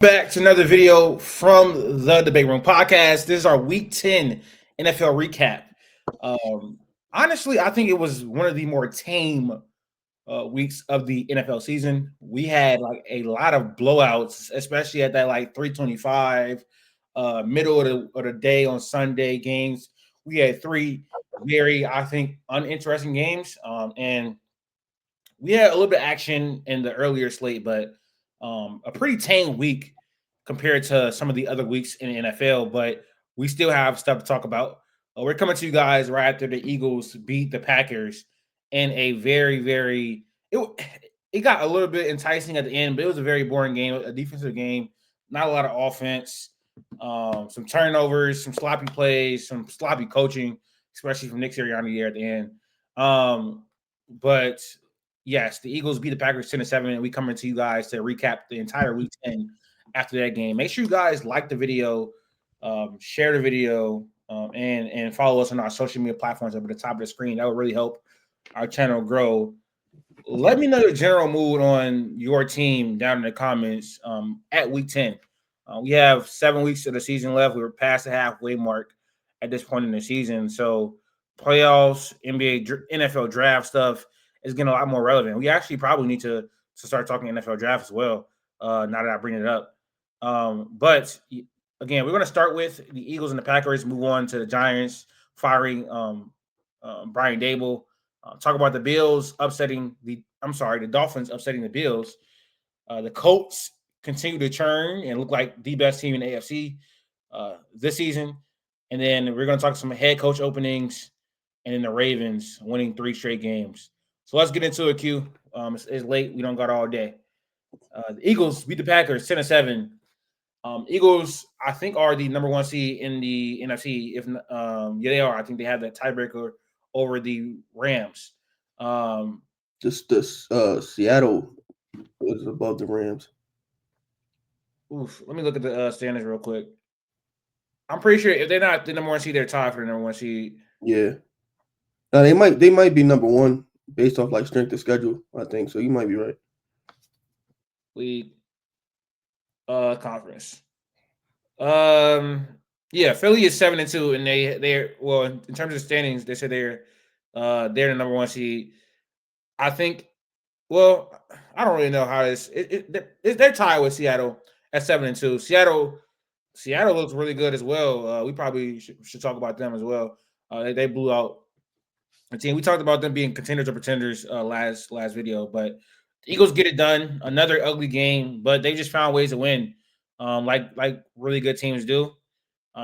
Back to another video from the Debate Room podcast. This is our Week 10 NFL recap. Um, Honestly, I think it was one of the more tame weeks of the NFL season. We had like a lot of blowouts, especially at that like 325 middle of the day on Sunday games. We had three very, I think, uninteresting games, and we had a little bit of action in the earlier slate, but a pretty tame week compared to some of the other weeks in the NFL. But we still have stuff to talk about. We're coming to you guys right after the Eagles beat the Packers in a it got a little bit enticing at the end, but it was a very boring game, a defensive game, not a lot of offense, some turnovers, some sloppy plays, some sloppy coaching, especially from Nick Sirianni there at the end. But yes, the Eagles beat the Packers 10-7, and we coming to you guys to recap the entire week 10 after that game. Make sure you guys like the video, share the video, and follow us on our social media platforms up at the top of the screen. That would really help our channel grow. Let me know your general mood on your team down in the comments at week 10. We have 7 weeks of the season left. We were past the halfway mark at this point in the season. So playoffs, NFL draft stuff is getting a lot more relevant. We actually probably need to start talking NFL draft as well, now that I bring it up. But again, we're going to start with the Eagles and the Packers, move on to the Giants firing Brian Daboll. Talk about the the Dolphins upsetting the Bills. The Colts continue to churn and look like the best team in the AFC this season. And then we're going to talk some head coach openings and then the Ravens winning 3 straight games. So let's get into it, Q. It's late. We don't got all day. The Eagles beat the Packers 10-7. Eagles, I think, are the number 1 seed in the NFC. If they are. I think they have that tiebreaker over the Rams. Seattle is above the Rams. Let me look at the standings real quick. I'm pretty sure if they're not the number 1 seed, they're tied for the number 1 seed. Yeah. Now they might be number 1 based off like strength of schedule, I think. So you might be right. League conference. Yeah, Philly is 7-2, and they're well in terms of standings. They said they're the number 1 seed. I think. Well, I don't really know how they're tied with Seattle at 7-2. Seattle looks really good as well. We probably should talk about them as well. They blew out the team. We talked about them being contenders or pretenders last video, but the Eagles get it done. Another ugly game, but they just found ways to win, like really good teams do.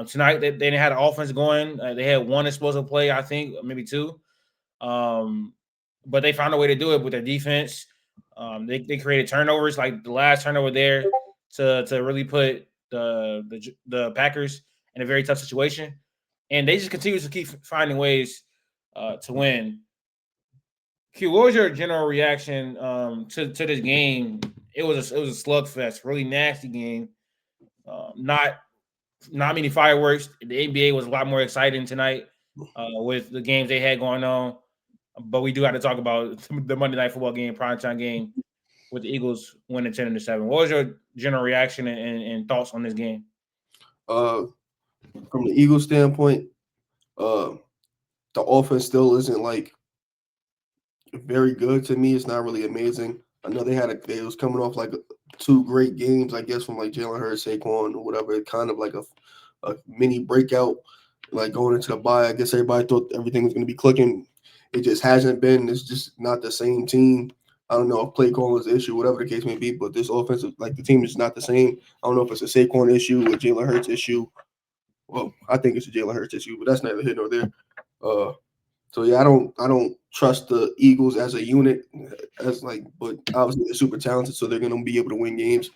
Tonight they had an offense going. They had 1 explosive play, I think, maybe 2. But they found a way to do it with their defense. They created turnovers, like the last turnover there to really put the Packers in a very tough situation, and they just continue to keep finding ways to win. Q, what was your general reaction to this game? It was a slugfest, really nasty game. Not many fireworks. The NBA was a lot more exciting tonight with the games they had going on. But we do have to talk about the Monday Night Football game, primetime game, with the Eagles winning 10-7. What was your general reaction and thoughts on this game? From the Eagles standpoint, the offense still isn't like very good to me. It's not really amazing. I know they was coming off like 2 great games, I guess, from like Jalen Hurts, Saquon, or whatever. Kind of like a mini breakout, like going into the bye. I guess everybody thought everything was going to be clicking. It just hasn't been. It's just not the same team. I don't know if play calling is the issue, whatever the case may be, but this offensive, like the team is not the same. I don't know if it's a Saquon issue or Jalen Hurts issue. Well, I think it's a Jalen Hurts issue, but that's neither here nor there. So yeah, I don't trust the Eagles as a unit, but obviously they're super talented, so they're gonna be able to win games.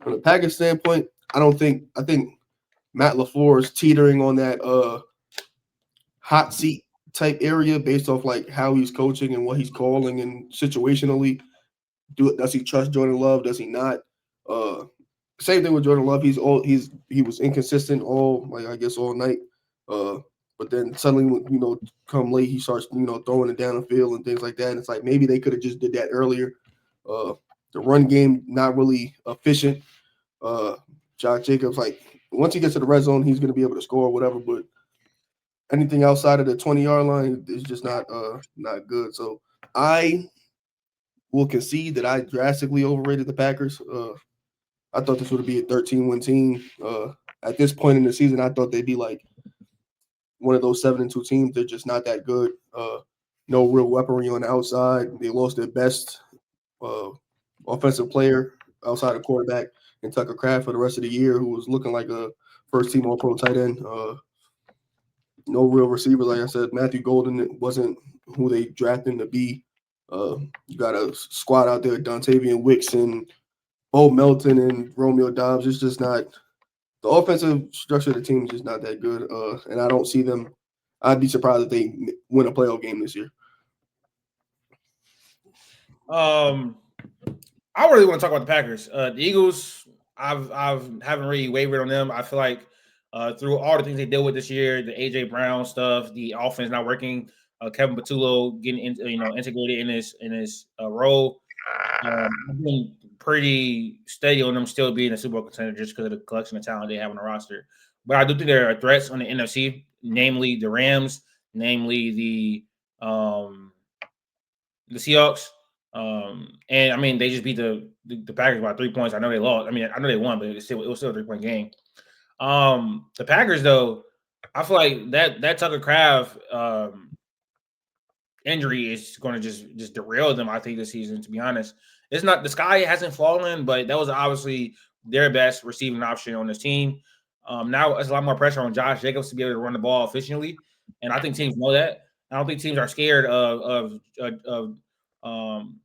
From the Packers standpoint, I think Matt LaFleur is teetering on that hot seat type area based off like how he's coaching and what he's calling and situationally. Does he trust Jordan Love? Does he not? Same thing with Jordan Love. He was inconsistent all night. But then suddenly, come late, he starts, throwing it down the field and things like that. And it's like maybe they could have just did that earlier. The run game not really efficient. Josh Jacobs, like once he gets to the red zone, he's going to be able to score or whatever. But anything outside of the 20-yard line is just not good. So I will concede that I drastically overrated the Packers. I thought this would be a 13-win team. At this point in the season, I thought they'd be like one of those 7-2 teams. They're just not that good. No real weaponry on the outside. They lost their best offensive player outside of quarterback and Tucker Kraft for the rest of the year, who was looking like a first-team All-Pro tight end. No real receivers, like I said. Matthew Golden wasn't who they drafted him to be. You got a squad out there, Dontavian Wicks and Bo Melton and Romeo Dobbs. It's just not – the offensive structure of the team is just not that good, and I don't see them – I'd be surprised if they win a playoff game this year. I really want to talk about the Packers. The Eagles, I haven't really wavered on them. I feel like through all the things they deal with this year, the AJ Brown stuff, the offense not working, Kevin Patullo getting integrated in his role. I've been pretty steady on them still being a Super Bowl contender just because of the collection of talent they have on the roster. But I do think there are threats on the NFC, namely the Rams, namely the Seahawks. And I mean, they just beat the Packers by 3 points. I know they lost. I mean, I know they won, but it was still a 3-point game. The Packers, though, I feel like that Tucker Kraft injury is going to just derail them, I think, this season, to be honest. It's not, the sky hasn't fallen, but that was obviously their best receiving option on this team. Now it's a lot more pressure on Josh Jacobs to be able to run the ball efficiently, and I think teams know that. I don't think teams are scared of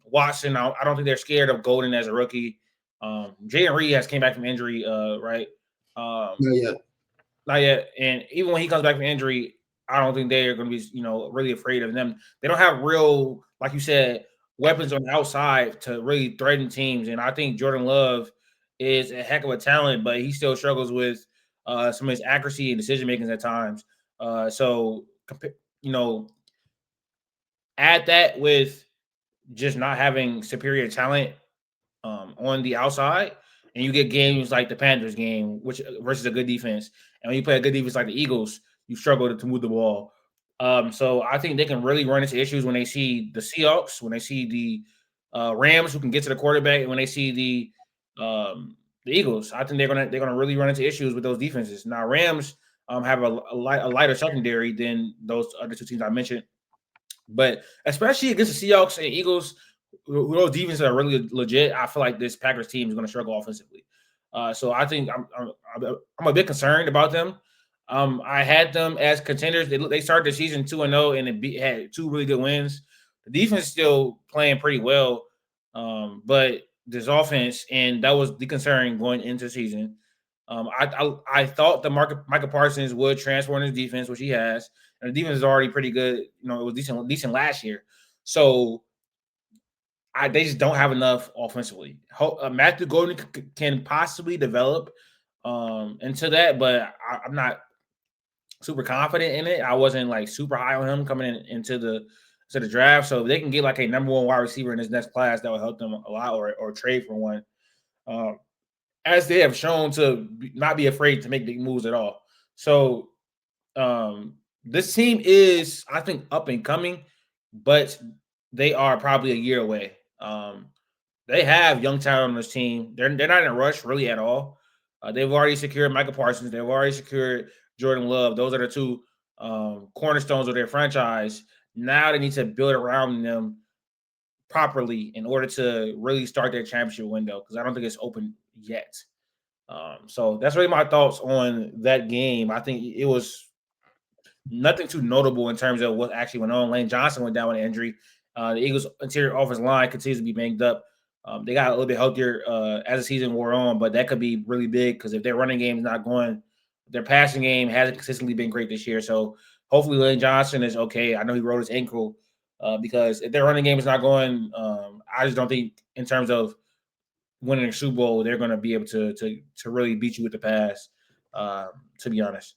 Watson. I don't think they're scared of Golden as a rookie. Jayden Reed has came back from injury, right? Not yet. Not yet. And even when he comes back from injury, I don't think they're going to be, really afraid of them. They don't have real, like you said, weapons on the outside to really threaten teams. And I think Jordan Love is a heck of a talent, but he still struggles with some of his accuracy and decision making at times. So, add that with just not having superior talent on the outside, and you get games like the Panthers game, which versus a good defense. And when you play a good defense like the Eagles, you struggle to move the ball. So I think they can really run into issues when they see the Seahawks, when they see the Rams who can get to the quarterback, and when they see the Eagles. I think they're gonna really run into issues with those defenses. Now Rams have a lighter secondary than those other two teams I mentioned, but especially against the Seahawks and Eagles, who those defenses are really legit, I feel like this Packers team is going to struggle offensively. So I think I'm a bit concerned about them. I had them as contenders. They started the season 2-0 and had two really good wins. The defense is still playing pretty well, but this offense, and that was the concern going into the season. I thought the Micah Parsons would transform his defense, which he has, and the defense is already pretty good. It was decent last year. So they just don't have enough offensively. Matthew Golden can possibly develop into that, but I'm not super confident in it. I wasn't like super high on him coming into the draft. So if they can get like a number one wide receiver in this next class, that would help them a lot, or trade for one. As they have shown to not be afraid to make big moves at all. So this team is, I think, up and coming, but they are probably a year away. They have young talent on this team. They're not in a rush really at all. They've already secured Micah Parsons. They've already secured Jordan Love. Those are the two cornerstones of their franchise. Now they need to build around them properly in order to really start their championship window, because I don't think it's open yet. So that's really my thoughts on that game. I think it was nothing too notable in terms of what actually went on. Lane Johnson went down with an injury. The Eagles' interior offensive line continues to be banged up. They got a little bit healthier as the season wore on, but that could be really big because if their running game is not going, their passing game hasn't consistently been great this year. So hopefully Lane Johnson is okay. I know he rolled his ankle because if their running game is not going, I just don't think in terms of winning a Super Bowl, they're going to be able to really beat you with the pass, to be honest.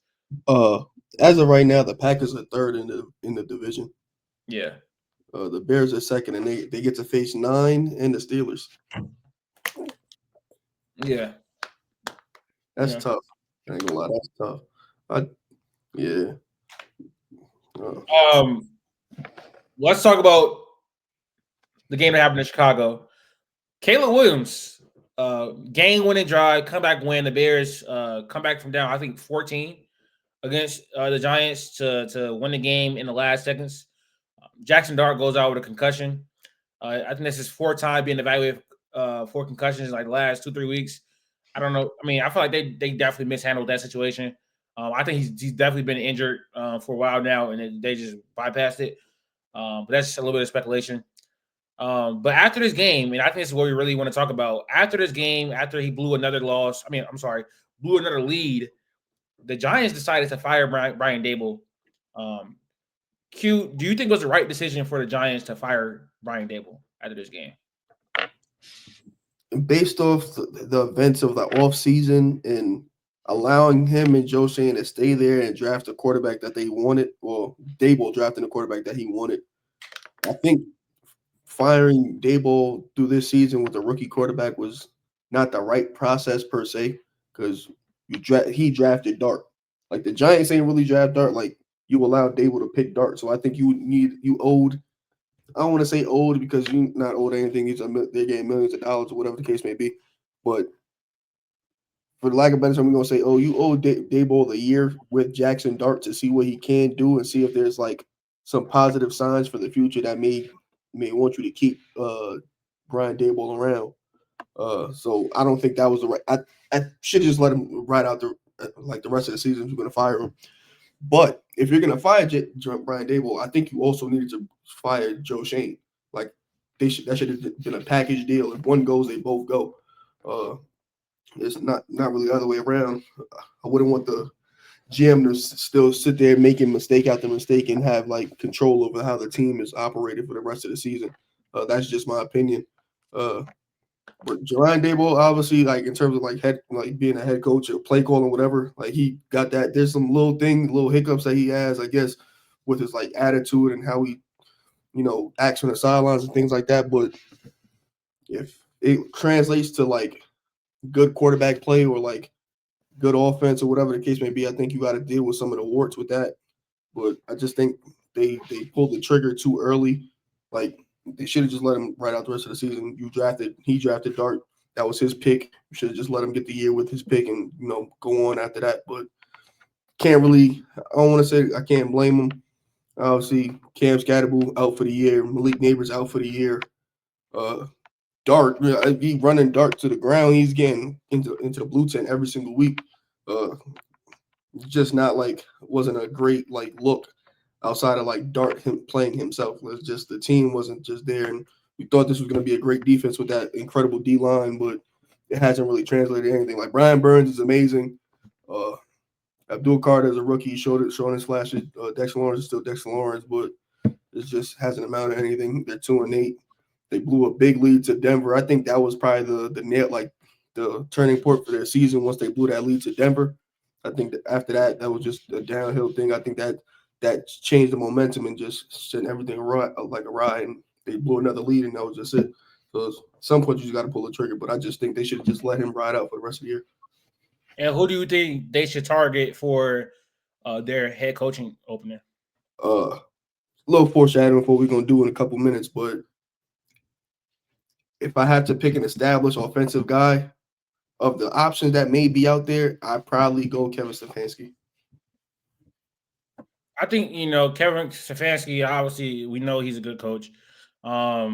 As of right now, the Packers are third in the division. Yeah. The Bears are second, and they get to face 9 and the Steelers. Yeah. That's tough. I ain't gonna lie, that's tough. Yeah. Let's talk about the game that happened in Chicago. Caleb Williams, game-winning drive, comeback win. The Bears come back from down, I think 14 against the Giants to win the game in the last seconds. Jackson Dart goes out with a concussion. I think this is 4th time being evaluated for concussions in like the last 2-3 weeks. I don't know. I mean, I feel like they definitely mishandled that situation. I think he's definitely been injured for a while now, and they just bypassed it. But that's just a little bit of speculation. But after this game, and I think this is what we really want to talk about. After this game, after he blew another lead, the Giants decided to fire Brian Daboll. Q, do you think it was the right decision for the Giants to fire Brian Daboll after this game? Based off the events of the offseason and allowing him and Joe Shane to stay there and draft a quarterback that they wanted, well, Daboll drafting a quarterback that he wanted, I think firing Daboll through this season with a rookie quarterback was not the right process per se, because he drafted Dart. Like the Giants ain't really draft Dart. Like you allowed Daboll to pick Dart, so I think you owed. I don't want to say owed because you're not owed anything. They're getting millions of dollars or whatever the case may be, but for the lack of better term, we're gonna say, oh, you owe Daboll the year with Jackson Dart to see what he can do and see if there's like some positive signs for the future that may want you to keep Brian Daboll around. So I don't think that was the right. I should just let him ride out the rest of the season. You're going to fire him, but if you're going to fire Brian Daboll, I think you also needed to fire Joe Shane. Like that should have been a package deal. If one goes, they both go. It's not really the other way around. I wouldn't want the GM to still sit there making mistake after mistake and have like control over how the team is operated for the rest of the season. That's just my opinion. But Brian Daboll, obviously, like in terms of like being a head coach or play calling, whatever, like he got that. There's some little hiccups that he has, I guess, with his like attitude and how he, acts on the sidelines and things like that. But if it translates to like good quarterback play or like good offense or whatever the case may be, I think you got to deal with some of the warts with that. But I just think they pulled the trigger too early. Like they should have just let him ride out the rest of the season. He drafted Dart. That was his pick. You should have just let him get the year with his pick and go on after that. But I don't want to say I can't blame him. Obviously, Cam Scatterbull out for the year. Malik Neighbors out for the year. Dart, he running Dart to the ground. He's getting into the blue tent every single week. Just not like wasn't a great like look outside of like Dart him playing himself. It was just the team wasn't just there, and we thought this was going to be a great defense with that incredible D line, but it hasn't really translated anything. Like Brian Burns is amazing. Abdul Carter is a rookie, showing his flashes. Dexter Lawrence is still Dexter Lawrence, but it just hasn't amounted to anything. They're 2-8. They blew a big lead to Denver. I think that was probably the nail, like the turning point for their season once they blew that lead to Denver. I think that after that was just a downhill thing. I think that changed the momentum and just sent everything like a ride. And they blew another lead, and that was just it. So at some point, you just got to pull the trigger. But I just think they should have just let him ride out for the rest of the year. And who do you think they should target for their head coaching opening? A little foreshadowing for what we're going to do in a couple minutes, but if I had to pick an established offensive guy of the options that may be out there, I'd probably go Kevin Stefanski. I think, Kevin Stefanski, obviously, we know he's a good coach. I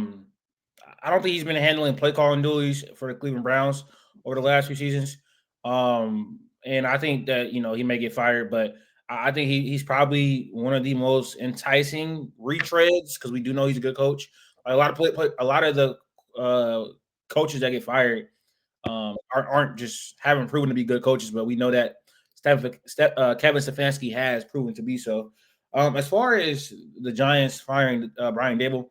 don't think he's been handling play calling duties for the Cleveland Browns over the last few seasons. And I think that, he may get fired, but I think he's probably one of the most enticing retreads because we do know he's a good coach. A lot of the coaches that get fired aren't just haven't proven to be good coaches, but we know that Kevin Stefanski has proven to be so. As far as the Giants firing Brian Daboll,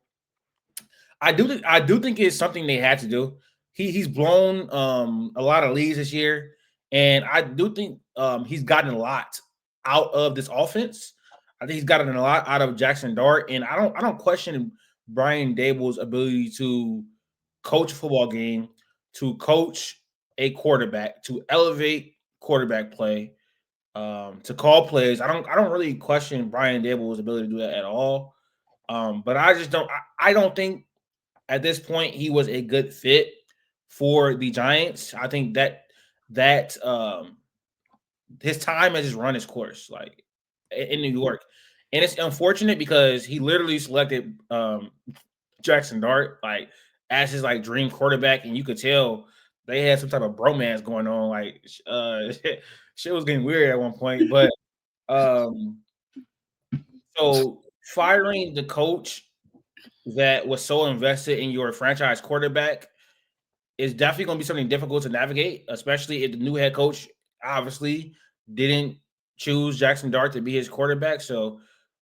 I do think it's something they had to do. He's blown a lot of leads this year, and I do think he's gotten a lot out of this offense. I think he's gotten a lot out of Jackson Dart, and I don't question Brian Daboll's ability to coach a football game, to coach a quarterback, to elevate quarterback play, to call plays. I don't really question Brian Daboll's ability to do that at all. But I just don't. I don't think at this point he was a good fit for the Giants. I think that his time has just run its course, like in New York, and it's unfortunate because he literally selected Jackson Dart like as his like dream quarterback, and you could tell they had some type of bromance going on. Like shit was getting weird at one point, but um, so firing the coach that was so invested in your franchise quarterback is definitely going to be something difficult to navigate, especially if the new head coach obviously didn't choose Jackson Dart to be his quarterback. So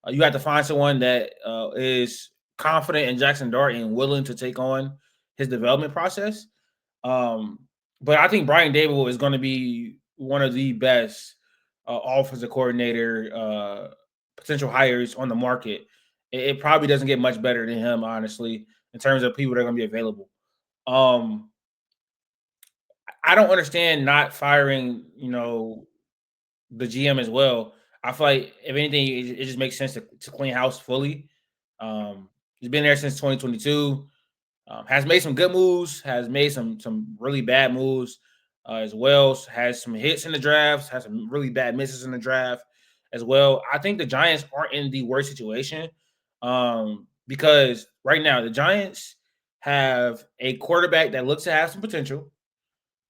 you have to find someone that is confident in Jackson Dart and willing to take on his development process. Um, but I think Brian Daboll is going to be one of the best offensive coordinator potential hires on the market. It probably doesn't get much better than him, honestly, in terms of people that are going to be available. I don't understand not firing, the GM as well. I feel like if anything, it just makes sense to clean house fully. He's been there since 2022. Has made some good moves, has made some really bad moves as well. Has some hits in the drafts, has some really bad misses in the draft as well. I think the Giants aren't in the worst situation because right now the Giants have a quarterback that looks to have some potential.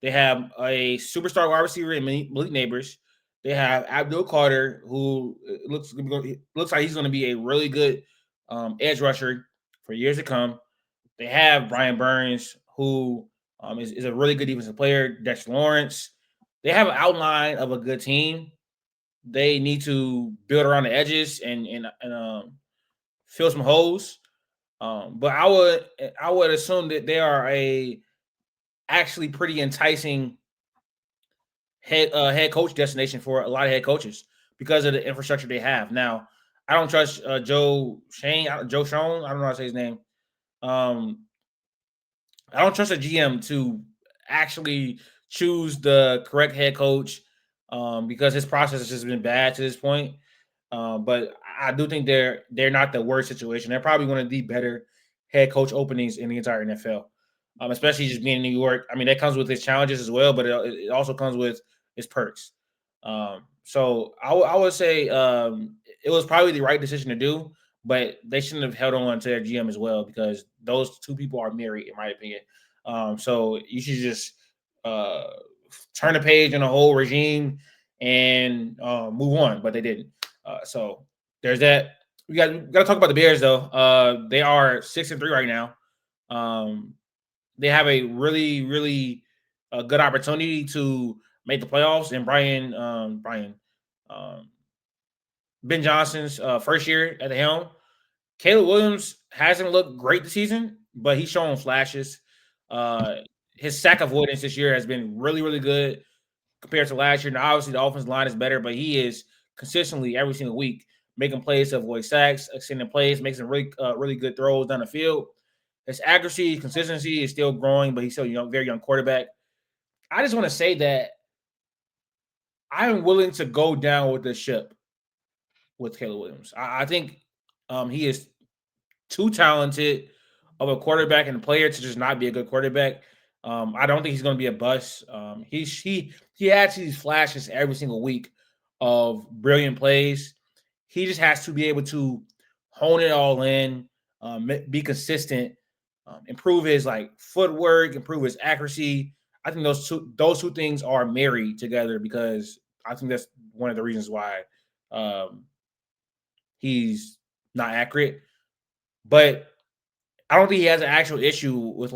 They have a superstar wide receiver in Malik Neighbors. They have Abdul Carter, who looks like he's going to be a really good edge rusher for years to come. They have Brian Burns, who is a really good defensive player. Dexter Lawrence. They have an outline of a good team. They need to build around the edges and fill some holes. But I would assume that they are a actually pretty enticing head coach destination for a lot of head coaches because of the infrastructure they have. Now, I don't trust Joe Schoen. I don't know how to say his name. I don't trust a GM to actually choose the correct head coach because his process has just been bad to this point. But I do think they're not the worst situation. They're probably one of the better head coach openings in the entire NFL, especially just being in New York. I mean, that comes with its challenges as well, but it also comes with its perks. So I would say it was probably the right decision to do, but they shouldn't have held on to their GM as well because those two people are married, in my opinion. So you should just turn the page on the whole regime and move on, but they didn't. So there's that. We got to talk about the Bears though. They are 6-3 right now. They have a really good opportunity to make the playoffs. And Ben Johnson's first year at the helm. Caleb Williams hasn't looked great this season, but he's shown flashes. His sack avoidance this year has been really good compared to last year. Now, obviously, the offensive line is better, but he is consistently every single week making plays to avoid sacks, extending plays, making some really good throws down the field. His accuracy, consistency is still growing, but he's still very young quarterback. I just want to say that I'm willing to go down with the ship with Caleb Williams. I think he is too talented of a quarterback and a player to just not be a good quarterback. I don't think he's going to be a bust. He has these flashes every single week of brilliant plays. He just has to be able to hone it all in, be consistent, improve his footwork, improve his accuracy. I think those two things are married together because I think that's one of the reasons why he's not accurate. But I don't think he has an actual issue with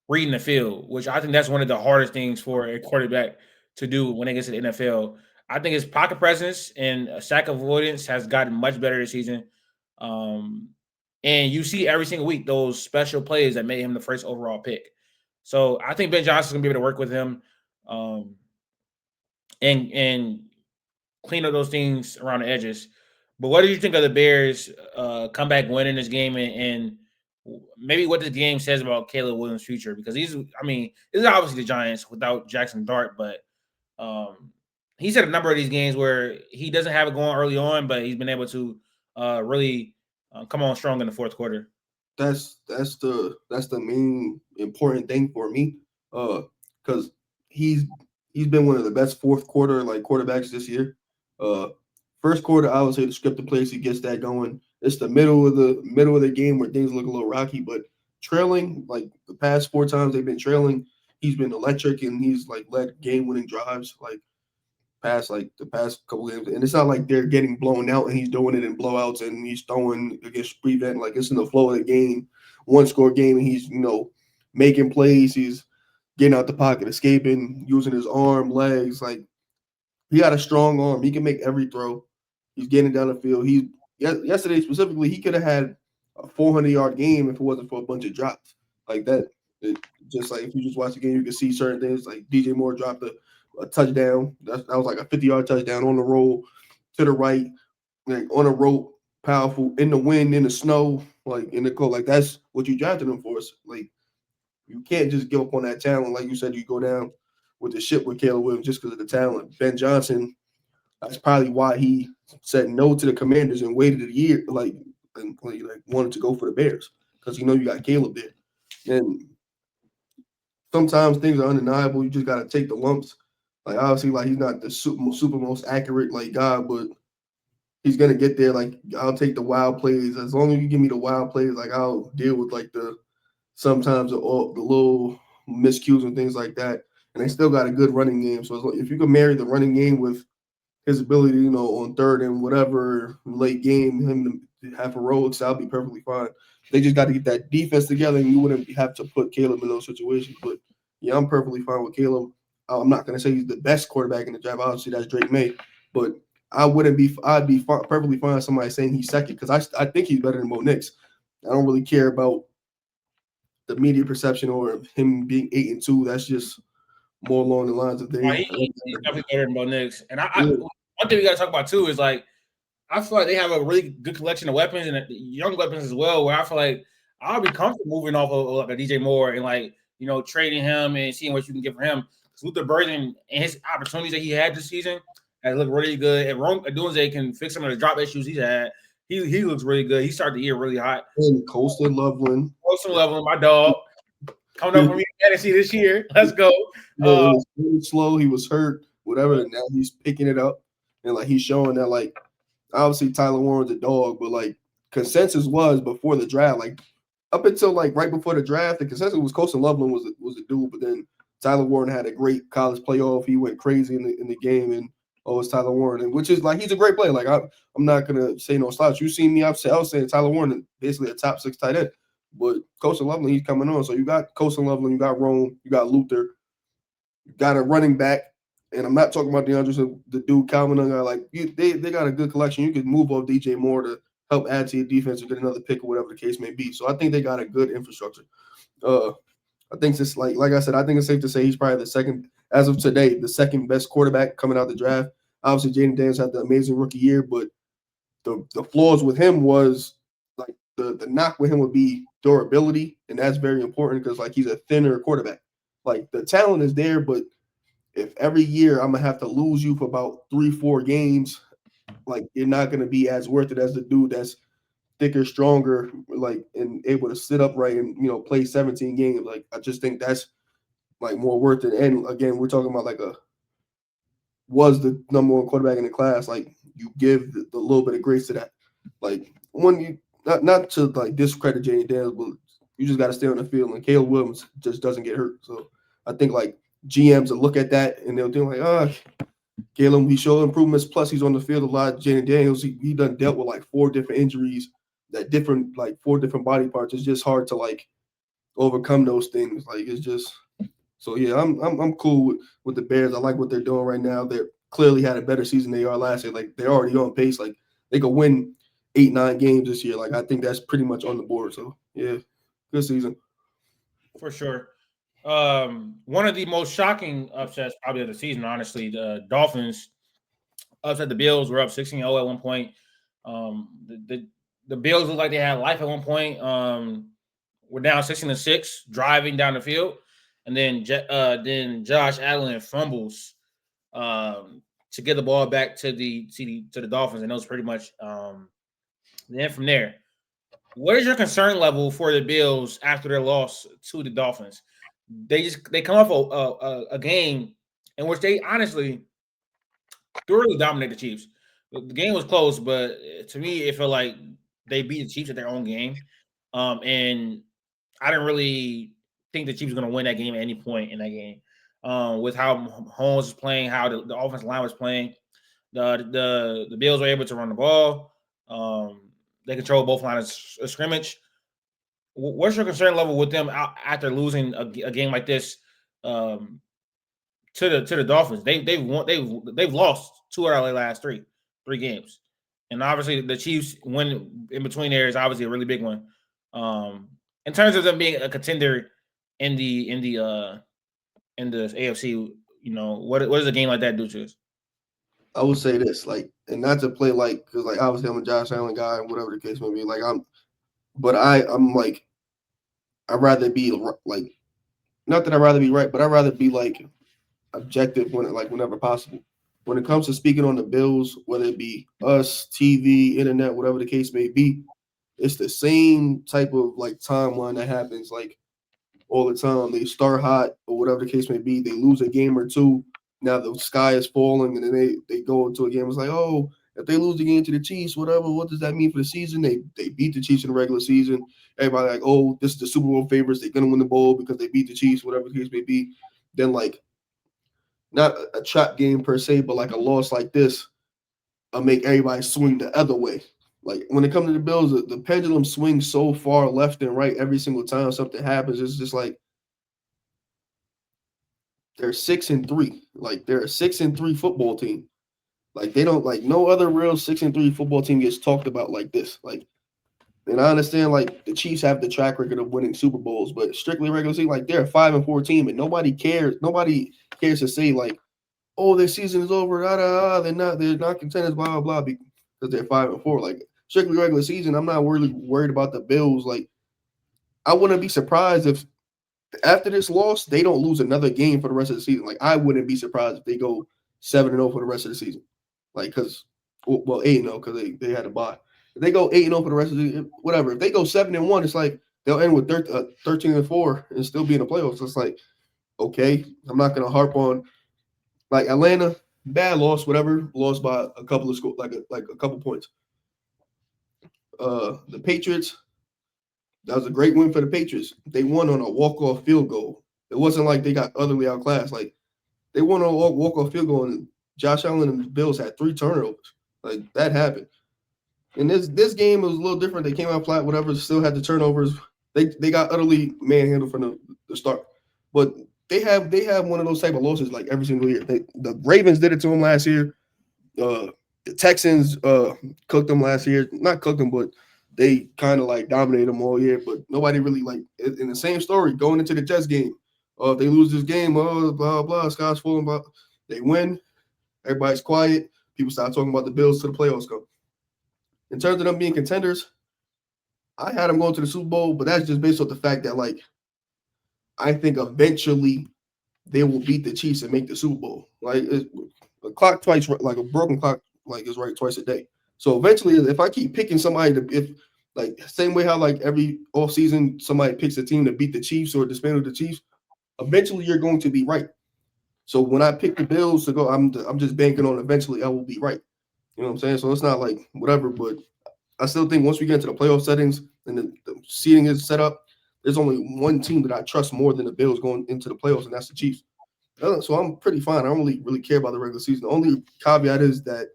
reading the field, which I think that's one of the hardest things for a quarterback to do when it gets to the NFL. I think his pocket presence and sack avoidance has gotten much better this season. And you see every single week those special plays that made him the first overall pick. So I think Ben Johnson's gonna be able to work with him and clean up those things around the edges. But what do you think of the Bears comeback winning this game and maybe what this game says about Caleb Williams' future? Because this is obviously the Giants without Jackson Dart, but He's had a number of these games where he doesn't have it going early on, but he's been able to really come on strong in the fourth quarter. That's the main important thing for me. Because he's been one of the best fourth quarter like quarterbacks this year. Uh, first quarter, I would say the scripted plays he gets that going. It's the middle of the game where things look a little rocky, but trailing like the past four times they've been trailing, he's been electric and he's like led game winning drives like the past couple games. And it's not like they're getting blown out and he's doing it in blowouts and he's throwing against prevent. Like it's in the flow of the game, one score game, and he's making plays. He's getting out the pocket, escaping, using his arm, legs. Like he got a strong arm. He can make every throw. He's getting down the field. Yesterday specifically, he could have had a 400-yard game if it wasn't for a bunch of drops like that. Just like if you just watch the game, you can see certain things. Like DJ Moore dropped a touchdown. That was like a 50-yard touchdown on the roll to the right, like on a rope, powerful in the wind, in the snow, like in the cold. Like that's what you drafted him for. Like you can't just give up on that talent. Like you said, you go down with the ship with Caleb Williams just because of the talent. Ben Johnson, that's probably why he said no to the Commanders and waited a year, and wanted to go for the Bears because you got Caleb there. And sometimes things are undeniable. You just got to take the lumps. Like obviously, like he's not the super most accurate like guy, but he's gonna get there. Like I'll take the wild plays as long as you give me the wild plays. Like I'll deal with like sometimes the little miscues and things like that. And they still got a good running game. So if you can marry the running game with his ability, on third and whatever late game, him to have heroics, that'll be perfectly fine. They just got to get that defense together, and you wouldn't have to put Caleb in those situations. But yeah, I'm perfectly fine with Caleb. I'm not going to say he's the best quarterback in the draft. Obviously, that's Drake May, but I'd be perfectly fine with somebody saying he's second because I think he's better than Bo Nix. I don't really care about the media perception or him being 8-2. That's just more along the lines of He's definitely better than Bo Nix. And one thing we got to talk about too is like I feel like they have a really good collection of weapons and young weapons as well. Where I feel like I'll be comfortable moving off of like a DJ Moore and trading him and seeing what you can get for him. Because Luther Burden and his opportunities that he had this season has looked really good. If Adunze can fix some of the drop issues he's had, he looks really good. He started the year really hot. And Colston Loveland, my dog, coming up from fantasy this year. Let's go. It was really slow. He was hurt, whatever. And now he's picking it up, and like he's showing that like obviously Tyler Warren's a dog, but like consensus was before the draft, like up until like right before the draft, the consensus was Colston Loveland was a dude, but then Tyler Warren had a great college playoff. He went crazy in the game, and it's Tyler Warren, and which is like he's a great player. Like I'm not gonna say no slouch. You see me, I was saying Tyler Warren is basically a top 6 tight end, but Colston Loveland he's coming on. So you got Colston Loveland, you got Rome, you got Luther, you got a running back, and I'm not talking about the dude Calvin. They got a good collection. You could move off DJ Moore to help add to your defense or get another pick or whatever the case may be. So I think they got a good infrastructure. I think it's like I said, I think it's safe to say he's probably the second, as of today, the second best quarterback coming out the draft. Obviously, Jaden Daniels had the amazing rookie year, but the flaws with him was like the knock with him would be durability, and that's very important because like he's a thinner quarterback. Like the talent is there, but if every year I'm gonna have to lose you for about 3-4 games, like you're not gonna be as worth it as the dude that's thicker, stronger, like and able to sit upright and play 17 games. Like I just think that's like more worth it. And again, we're talking about was the number one quarterback in the class. Like you give the little bit of grace to that. Like when you not to like discredit Jaden Daniels, but you just got to stay on the field. And Caleb Williams just doesn't get hurt. So I think like GMs will look at that and they'll think like, Caleb, he showed improvements. Plus, he's on the field a lot. Jaden Daniels, he done dealt with like 4 different injuries, that different like 4 different body parts. It's just hard to like overcome those things. Like it's just so yeah. I'm cool with the Bears. I like what they're doing right now. They're clearly had a better season than they are last year. Like they're already on pace. Like they could win 8-9 games this year. Like I think that's pretty much on the board. So yeah, good season for sure. One of the most shocking upsets probably of the season, honestly, the Dolphins upset the Bils. Were up 16-0 at one point. The Bils looked like they had life at one point. We're down 16-6, driving down the field, and then Josh Allen fumbles to get the ball back to the Dolphins, and that was pretty much then from there. What is your concern level for the Bills after their loss to the Dolphins? They come off a game in which they honestly thoroughly dominated the Chiefs. The game was close, but to me, it felt like they beat the Chiefs at their own game. And I didn't really think the Chiefs were going to win that game at any point in that game. With how Holmes was playing, how the offensive line was playing, the Bills were able to run the ball. They control both lines of scrimmage. What's your concern level with them after losing a game like this to the Dolphins? They've lost 2 out of their last three games, and obviously the Chiefs win in between there is obviously a really big one. In terms of them being a contender in the AFC, what does a game like that do to us? I would say this, like, and not to play like, because like obviously I'm a Josh Allen guy and whatever the case may be. Like I'm like, I'd rather be like, not that I'd rather be right, but I'd rather be like objective whenever possible. When it comes to speaking on the Bills, whether it be us, TV, internet, whatever the case may be, it's the same type of like timeline that happens like all the time. They start hot or whatever the case may be. They lose a game or two. Now the sky is falling, and then they go into a game. It's like, oh, if they lose the game to the Chiefs, whatever, what does that mean for the season? They beat the Chiefs in the regular season. Everybody like, oh, this is the Super Bowl favorites. They're gonna win the bowl because they beat the Chiefs, whatever the case may be. Then like, not a trap game per se, but like a loss like this, make everybody swing the other way. Like when it comes to the Bills, the pendulum swings so far left and right every single time something happens. It's just like they're 6-3. Like they're a 6-3 football team. Like they don't like no other real 6-3 football team gets talked about like this. Like, and I understand like the Chiefs have the track record of winning Super Bowls, but strictly regular season, like they're a 5-4 team, and nobody cares. Nobody cares to say like, oh, their season is over. They're not contenders. Blah blah blah. Because they're 5-4. Like strictly regular season, I'm not really worried about the Bills. Like I wouldn't be surprised if after this loss they don't lose another game for the rest of the season. Like I wouldn't be surprised if they go 7-0 for the rest of the season. Like because 8-0 because they had a bye. If they go 8-0 for the rest of the season, whatever. If they go 7-1, it's like they'll end with 13-4 and still be in the playoffs. So it's like, okay, I'm not gonna harp on like Atlanta, bad loss, whatever, lost by a couple of scores, like a couple points. The Patriots, that was a great win for the Patriots. They won on a walk-off field goal. It wasn't like they got utterly outclassed. Like they won on a walk-off field goal, and Josh Allen and the Bills had 3 turnovers. Like that happened. And this game was a little different. They came out flat, whatever, still had the turnovers. They got utterly manhandled from the start. But they have one of those type of losses like every single year. The Ravens did it to them last year. The Texans cooked them last year. Not cooked them, but they kind of like dominated them all year. But nobody really like in the same story going into the Jets game. If they lose this game, blah blah, sky's falling. Blah. They win. Everybody's quiet. People start talking about the Bills to the playoffs go. In terms of them being contenders, I had them going to the Super Bowl, but that's just based off the fact that like I think eventually they will beat the Chiefs and make the Super Bowl. Like a clock twice, like a broken clock, like is right twice a day. So eventually, if I keep picking somebody if like same way how like every off season somebody picks a team to beat the Chiefs or dismantle the Chiefs, eventually you're going to be right. So when I pick the Bills to go, I'm just banking on eventually I will be right. You know what I'm saying? So it's not like whatever, but I still think once we get into the playoff settings and the seating is set up, there's only one team that I trust more than the Bills going into the playoffs, and that's the Chiefs. So I'm pretty fine. I don't really care about the regular season. The only caveat is that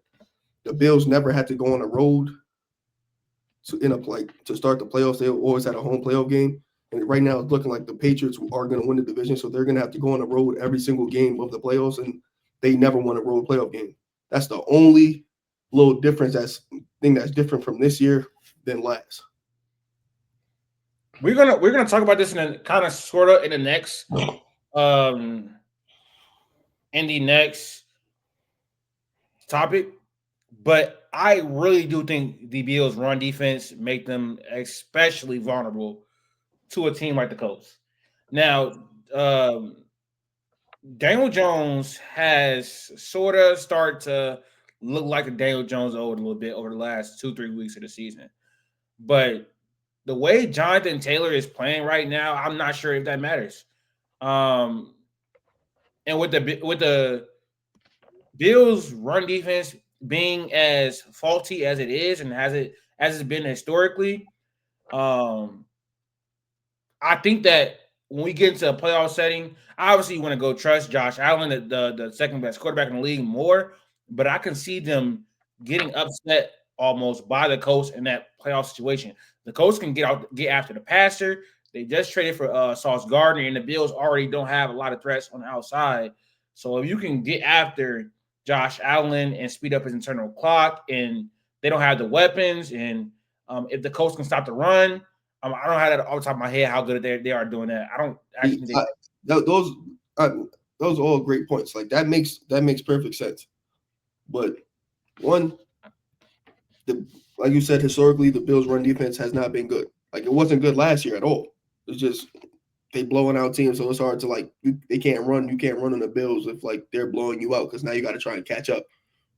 the Bills never had to go on a road to start the playoffs. They always had a home playoff game. And right now it's looking like the Patriots are going to win the division, so they're going to have to go on the road every single game of the playoffs, and they never won a road playoff game. That's the only little difference that's different from this year than last. We're gonna talk about this in a kind of sort of in the next topic, but I really do think the Bills' run defense make them especially vulnerable to a team like the Colts. Now, Daniel Jones has sort of started to look like a Daniel Jones old a little bit over the last 2-3 weeks of the season. But the way Johnathan Taylor is playing right now, I'm not sure if that matters. Um, and with the Bills' run defense being as faulty as it is and as it's been historically, um, I think that when we get into a playoff setting, obviously you want to go trust Josh Allen, the second best quarterback in the league, more. But I can see them getting upset almost by the Colts in that playoff situation. The Colts can get after the passer. They just traded for Sauce Gardner, and the Bills already don't have a lot of threats on the outside. So if you can get after Josh Allen and speed up his internal clock, and they don't have the weapons, and if the Colts can stop the run, I don't have that off the top of my head how good they are doing that. I don't actually think those those are all great points. Like that makes perfect sense. But one, like you said, historically the Bills' run defense has not been good. Like it wasn't good last year at all. It's just they blowing out teams, so it's hard to like they can't run. You can't run on the Bills if like they're blowing you out because now you got to try and catch up.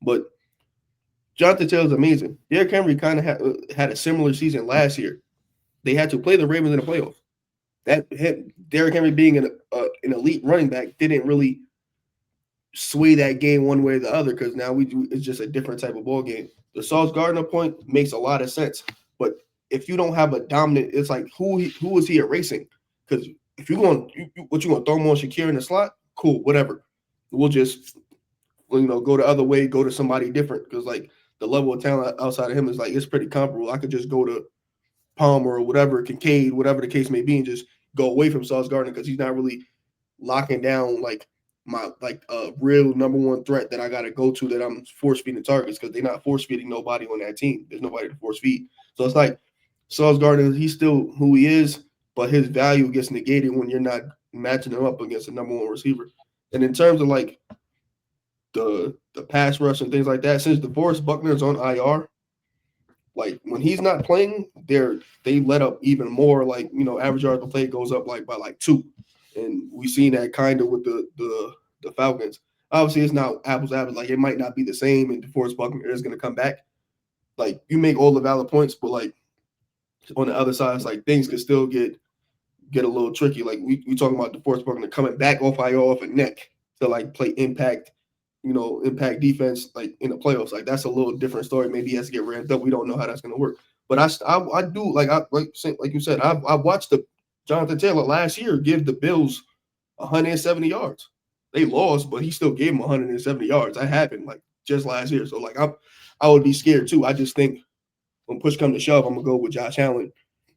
But Johnathan Taylor is amazing. Derrick Henry kind of had a similar season last year. They had to play the Ravens in the playoffs. That Derrick Henry being an elite running back didn't really sway that game one way or the other because now it's just a different type of ball game. The Sauce Gardner point makes a lot of sense, but if you don't have a dominant, it's like who is he erasing? Because if you're going, what you going to throw him on Shakir in the slot? Cool, whatever. We'll just go the other way, go to somebody different because like the level of talent outside of him is like it's pretty comparable. I could just go to Palmer or whatever, Kincaid, whatever the case may be, and just go away from Sauce Gardner because he's not really locking down like my real number one threat that I got to go to that I'm force feeding targets because they're not force feeding nobody on that team. There's nobody to force feed. So it's like Sauce Gardner, he's still who he is, but his value gets negated when you're not matching him up against a number one receiver. And in terms of like the pass rush and things like that, since DeForest Buckner's on IR, like when he's not playing, they let up even more. Like average yards per play goes up like by like 2, and we've seen that kind of with the Falcons. Obviously, it's not apples to apples. Like it might not be the same, and DeForest Buckner is going to come back. Like you make all the valid points, but like on the other side, it's like things could still get a little tricky. Like we talking about DeForest Buckner coming back off IR off a neck to like play impact defense like in the playoffs. Like that's a little different story. Maybe he has to get ramped up. We don't know how that's going to work. But I do like you said, I watched the Johnathan Taylor last year give the Bills 170 yards. They lost, but he still gave them 170 yards. That happened like just last year. So like I would be scared too. I just think when push comes to shove, I'm gonna go with Josh Allen.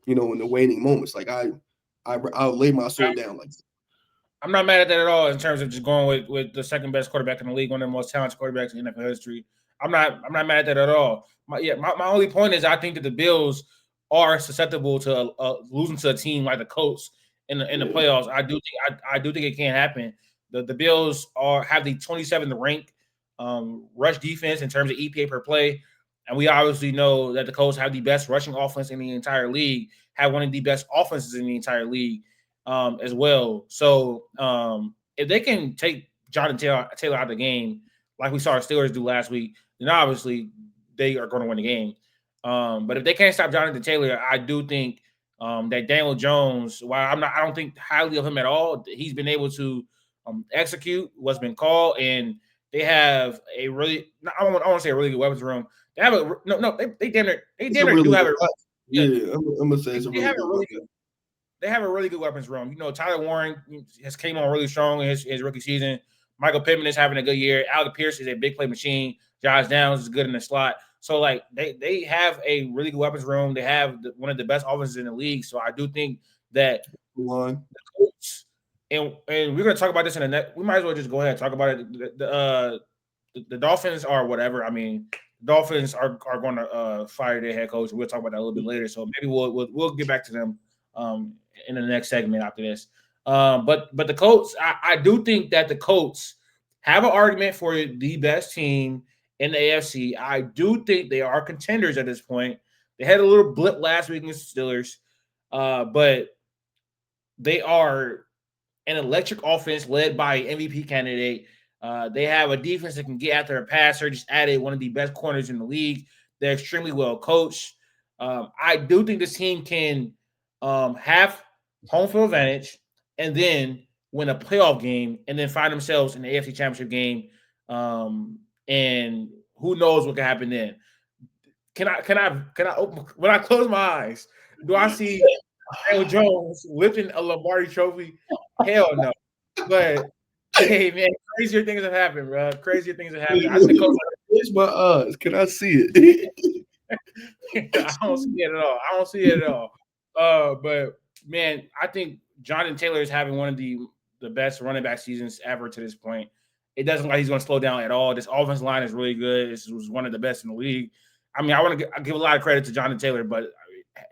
In the waning moments, like I'll lay my sword down like. I'm not mad at that at all in terms of just going with the second best quarterback in the league, one of the most talented quarterbacks in NFL history. I'm not mad at that at all. My only point is I think that the Bills are susceptible to losing to a team like the Colts in the playoffs. I do think it can happen. The Bills have the 27th ranked rush defense in terms of EPA per play, and we obviously know that the Colts have the best rushing offense in the entire league, have one of the best offenses in the entire league. As well. So if they can take Johnathan Taylor out of the game, like we saw our Steelers do last week, then obviously they are going to win the game. But if they can't stop Johnathan Taylor, I do think that Daniel Jones, while I don't think highly of him at all, he's been able to execute what's been called, and they have a really, I want to say a really good weapons room. They have they damn near do have a. I'm gonna say it's a really good. They have a really good weapons room. Tyler Warren has came on really strong in his rookie season. Michael Pittman is having a good year. Alec Pierce is a big play machine. Josh Downs is good in the slot. So, like, they have a really good weapons room. They have one of the best offenses in the league. So, I do think that the Colts, and we're going to talk about this in the next. We might as well just go ahead and talk about it. The Dolphins are whatever. I mean, Dolphins are going to fire their head coach. We'll talk about that a little bit later. So, maybe we'll get back to them in the next segment after this. But the Colts, I do think that the Colts have an argument for the best team in the AFC. I do think they are contenders at this point. They had a little blip last week against the Steelers, but they are an electric offense led by an MVP candidate. They have a defense that can get after a passer. Just added one of the best corners in the league. They're extremely well coached. I do think this team can have home field advantage and then win a playoff game and then find themselves in the AFC Championship game. And who knows what can happen then? Can I open when I close my eyes? Do I see Daniel Jones lifting a Lombardi Trophy? Hell no. But hey, man, crazier things have happened, bro. Crazier things have happened. I think the coach. Where's my eyes? Can I see it? I don't see it at all. I don't see it at all. But man, I think Johnathan Taylor is having one of the best running back seasons ever to this point. It doesn't look like he's going to slow down at all. This offensive line is really good. This was one of the best in the league. I mean, I want to give a lot of credit to Johnathan Taylor, but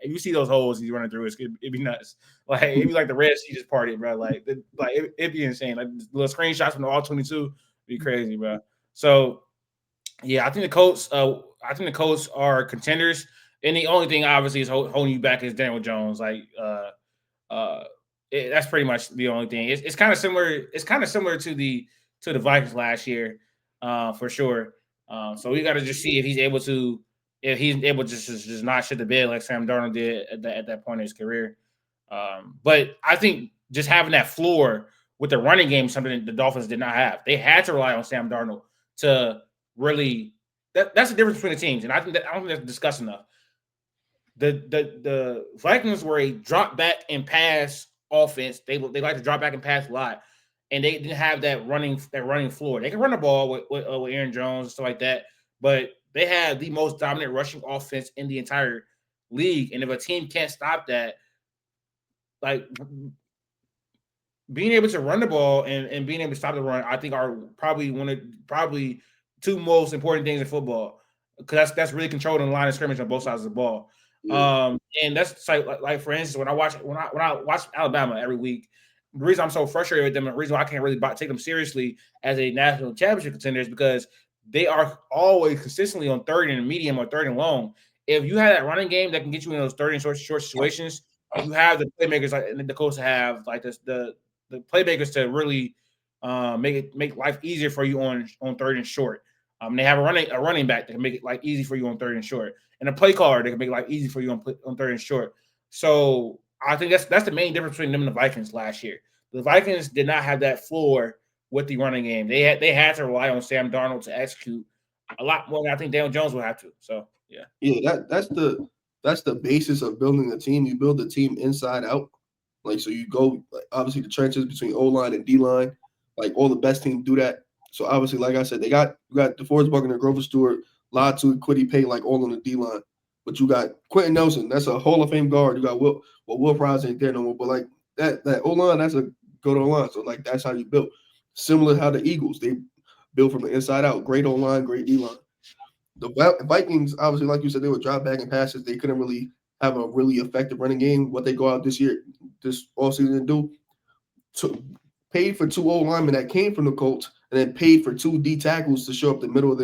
if you see those holes he's running through, it'd be nuts. Like it'd be like the Red Sea just parted, bro. Like it'd be insane. Like little screenshots from the all 22 be crazy, bro. So yeah, I think the Colts. I think the Colts are contenders, and the only thing obviously is holding you back is Daniel Jones. Like that's pretty much the only thing. It's kind of similar. It's kind of similar to the Vikings last year, for sure. So we got to just see if he's able to just not shit the bed like Sam Darnold did at that point in his career. But I think just having that floor with the running game, something that the Dolphins did not have. They had to rely on Sam Darnold to really. That's the difference between the teams, and I don't think that's discussed enough. The Vikings were a drop back and pass offense. They like to drop back and pass a lot, and they didn't have that running floor. They can run the ball with Aaron Jones and stuff like that, but they have the most dominant rushing offense in the entire league. And if a team can't stop that, like being able to run the ball and being able to stop the run, I think are probably two most important things in football, because that's really controlling the line of scrimmage on both sides of the ball. Yeah. And that's like for instance, when I watch Alabama every week, the reason I'm so frustrated with them and the reason why I can't really take them seriously as a national championship contender is because they are always consistently on third and medium or third and long. If you have that running game that can get you in those third and short situations, you have the playmakers like the Colts have, like the playmakers to really make life easier for you on third and short. They have a running back that can make it like easy for you on third and short, and a play caller that can make it like easy for you on third and short. So I think that's the main difference between them and the Vikings last year. The Vikings did not have that floor with the running game. They had to rely on Sam Darnold to execute a lot more than I think Daniel Jones will have to. So yeah, that's the basis of building a team. You build the team inside out. Like, so you go, like, obviously the trenches between O-line and D-line, like all the best teams do that. So obviously, like I said, you got DeForest Buckner, Grover Stewart, Latu, Quiddy Pay, like all on the D-line. But you got Quentin Nelson, that's a Hall of Fame guard. You got Will Fries ain't there no more, but like that O-line, that's a good O-line. So like that's how you build. Similar to how the Eagles, they build from the inside out. Great O-line, great D-line. The Vikings, obviously, like you said, they would drop back and passes. They couldn't really have a really effective running game. What they go out this offseason and do, paid for 2 O-linemen that came from the Colts, and then paid for 2 D tackles to show up the middle of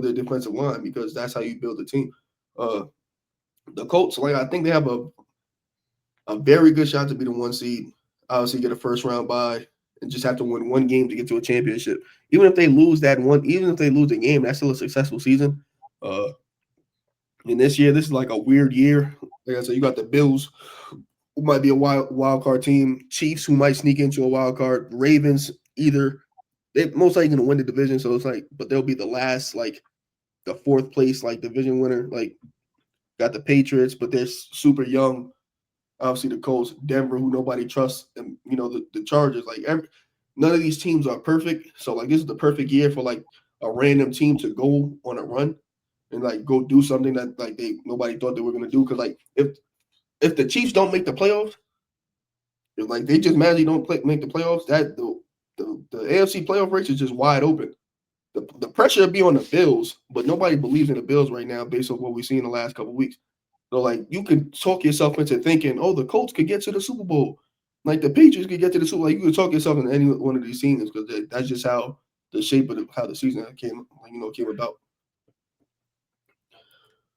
their defensive line, because that's how you build a team. The Colts, like, I think they have a very good shot to be the 1 seed. Obviously, get a first round bye and just have to win 1 game to get to a championship. Even if they lose the game, that's still a successful season. And this is like a weird year. Like I said, you got the Bils, who might be a wild card team, Chiefs, who might sneak into a wild card, Ravens, they're most likely going to win the division. So it's like, but they'll be the last, like the 4th place, like division winner. Like, got the Patriots, but they're super young. Obviously, the Colts, Denver, who nobody trusts, and the Chargers. Like, none of these teams are perfect. So like, this is the perfect year for like a random team to go on a run and like go do something that like nobody thought they were going to do. Because like if the Chiefs don't make the playoffs, if like they just magically don't make the playoffs, that the AFC playoff race is just wide open. The pressure would be on the Bills, but nobody believes in the Bills right now based on what we've seen in the last couple of weeks. So like, you can talk yourself into thinking, oh, the Colts could get to the Super Bowl, like the Patriots could get to the Super Bowl. Like, you could talk yourself into any one of these seasons, because that's just how the shape of how the season came about.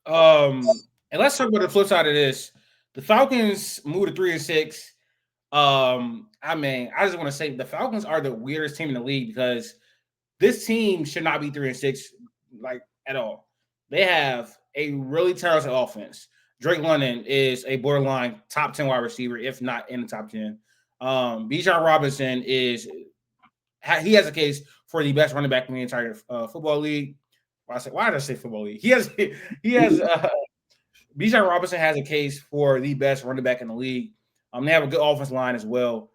And let's talk about the flip side of this. The Falcons moved to 3-6. I I mean, I just want to say the Falcons are the weirdest team in the league because this team should not be 3-6 like at all. They have a really talented offense. Drake London is a borderline top 10 wide receiver, if not in the top 10. Bijan Robinson he has a case for the best running back in the entire football league. Why did I say football league? He has Bijan Robinson has a case for the best running back in the league. They have a good offensive line as well.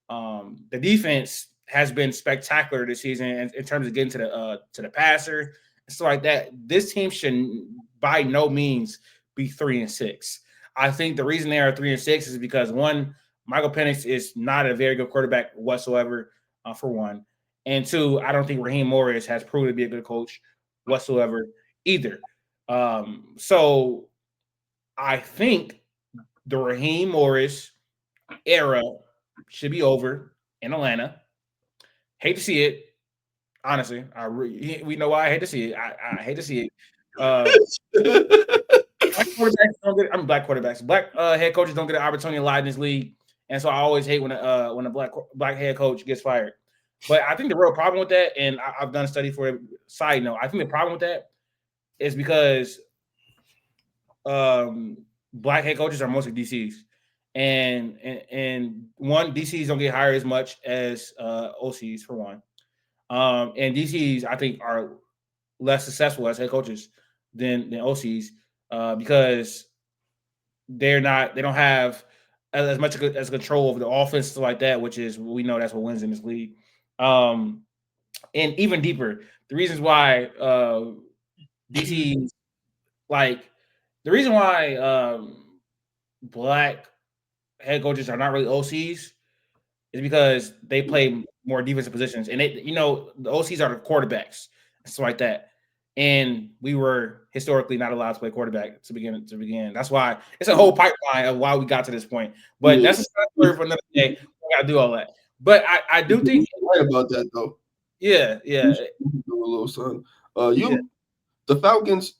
The defense has been spectacular this season in terms of getting to the passer and stuff like that. This team should by no means be 3-6. I think the reason they are 3-6 is because one, Michael Penix is not a very good quarterback whatsoever, for one, and two, I don't think Raheem Morris has proven to be a good coach whatsoever either. So I think the Raheem Morris era should be over in Atlanta. Hate to see it. Honestly, we know why I hate to see it. I hate to see it. Black quarterbacks don't get. Black quarterbacks. Black head coaches don't get an opportunity to lie in this league, and so I always hate when a black head coach gets fired. But I think the real problem with that, and I've done a study for it. Side note, I think the problem with that is because black head coaches are mostly DCs, and one, DCs don't get hired as much as OCs for one. And DCs, I think, are less successful as head coaches than OCs because they don't have as much as control over the offense, stuff like that, which is, we know that's what wins in this league. And even deeper, the reasons why DCs, like the reason why black head coaches are not really OCs is because they play more defensive positions, and the OCs are the quarterbacks and stuff like that. And we were historically not allowed to play quarterback to begin. That's why it's a whole pipeline of why we got to this point. But that's a story for another day. We gotta do all that. But I do think you're right about that though. Yeah. A little son. The Falcons.